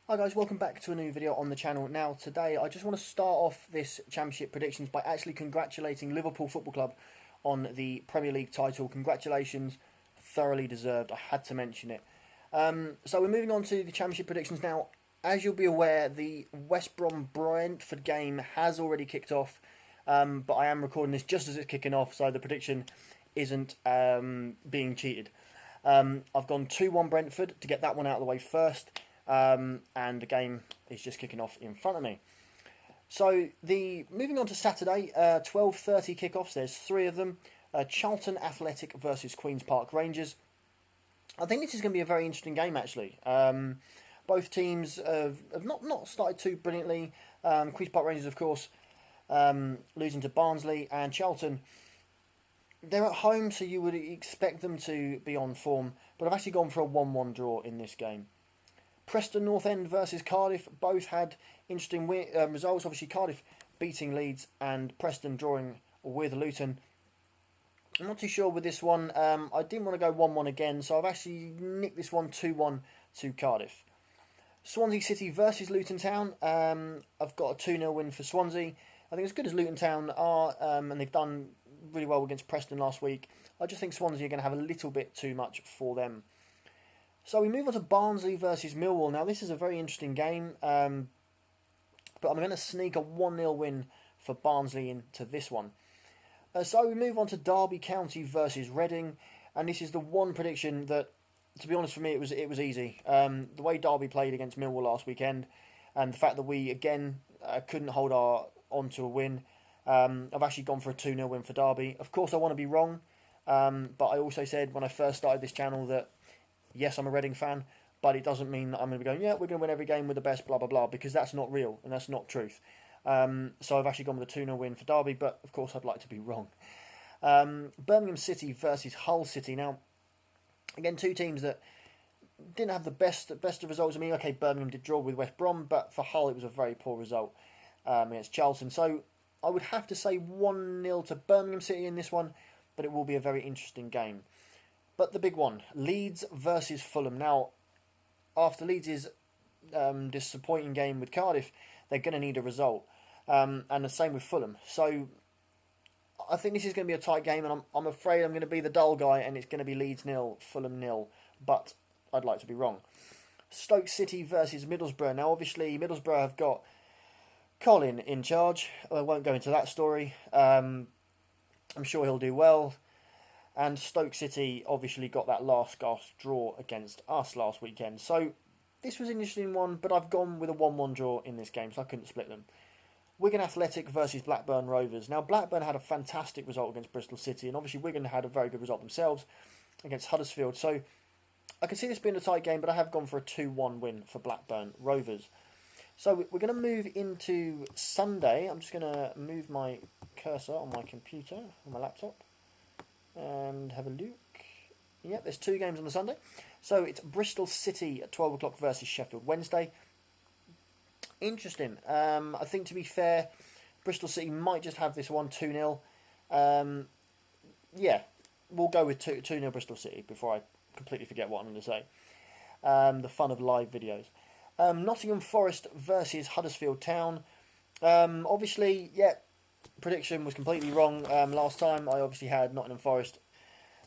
Hi guys, welcome back to a new video on the channel. Now today I just want to start off this championship predictions by actually congratulating Liverpool Football Club on the Premier League title. Congratulations, thoroughly deserved. I had to mention it. So we're moving on to the championship predictions now. As you'll be aware, the West Brom Brentford game has already kicked off, but I am recording this just as it's kicking off, so the prediction isn't being cheated. I've gone 2-1 Brentford to get that one out of the way first. And the game is just kicking off in front of me. So moving on to Saturday, 12:30 kickoffs. There's three of them. Charlton Athletic versus Queens Park Rangers. I think this is going to be a very interesting game actually. Both teams have not started too brilliantly. Queens Park Rangers, of course, losing to Barnsley, and Charlton. They're at home, so you would expect them to be on form. But I've actually gone for a 1-1 draw in this game. Preston North End versus Cardiff, both had interesting results. Obviously, Cardiff beating Leeds and Preston drawing with Luton. I'm not too sure with this one. I didn't want to go 1-1 again, so I've actually nicked this one 2-1 to Cardiff. Swansea City versus Luton Town. I've got a 2-0 win for Swansea. I think as good as Luton Town are, and they've done really well against Preston last week, I just think Swansea are going to have a little bit too much for them. So we move on to Barnsley versus Millwall. Now this is a very interesting game, but I'm going to sneak a 1-0 win for Barnsley into this one. So we move on to Derby County versus Reading, and this is the one prediction that, to be honest, for me it was easy. The way Derby played against Millwall last weekend, and the fact that we again couldn't hold on to a win, I've actually gone for a 2-0 win for Derby. Of course, I want to be wrong, but I also said when I first started this channel that yes, I'm a Reading fan, but it doesn't mean that I'm going to be going, yeah, we're going to win every game with the best, blah, blah, blah, because that's not real and that's not truth. So I've actually gone with a 2-0 win for Derby, but of course I'd like to be wrong. Birmingham City versus Hull City. Now, again, two teams that didn't have the best of results. I mean, okay, Birmingham did draw with West Brom, but for Hull it was a very poor result against Charlton. So I would have to say 1-0 to Birmingham City in this one, but it will be a very interesting game. But the big one, Leeds versus Fulham. Now, after Leeds' disappointing game with Cardiff, they're going to need a result. And the same with Fulham. So, I think this is going to be a tight game, and I'm afraid I'm going to be the dull guy, and it's going to be Leeds 0, Fulham 0. But I'd like to be wrong. Stoke City versus Middlesbrough. Now, obviously, Middlesbrough have got Colin in charge. I won't go into that story. I'm sure he'll do well. And Stoke City obviously got that last gasp draw against us last weekend. So this was an interesting one, but I've gone with a 1-1 draw in this game, so I couldn't split them. Wigan Athletic versus Blackburn Rovers. Now, Blackburn had a fantastic result against Bristol City, and obviously Wigan had a very good result themselves against Huddersfield. So I can see this being a tight game, but I have gone for a 2-1 win for Blackburn Rovers. So we're going to move into Sunday. I'm just going to move my cursor on my computer, on my laptop, and have a look. Yep, there's two games on the Sunday. So it's Bristol City at 12 o'clock versus Sheffield Wednesday. Interesting. I think, to be fair, Bristol City might just have this one 2-0. Yeah, we'll go with 2-0 Bristol City before I completely forget what I'm going to say. The fun of live videos. Nottingham Forest versus Huddersfield Town. Obviously, yeah, prediction was completely wrong last time. I obviously had Nottingham Forest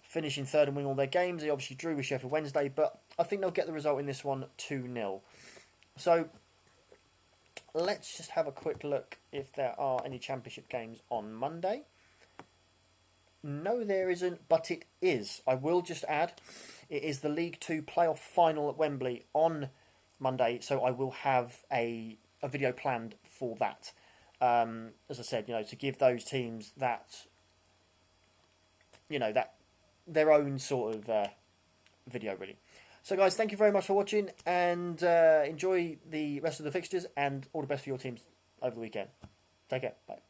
finishing third and winning all their games. They obviously drew with Sheffield Wednesday, but I think they'll get the result in this one 2-0. So let's just have a quick look if there are any championship games on Monday. No, there isn't, but it is. I will just add, it is the League Two playoff final at Wembley on Monday, so I will have a video planned for that. As I said, to give those teams that, that their own sort of video, really. So, guys, thank you very much for watching, and enjoy the rest of the fixtures, and all the best for your teams over the weekend. Take care. Bye.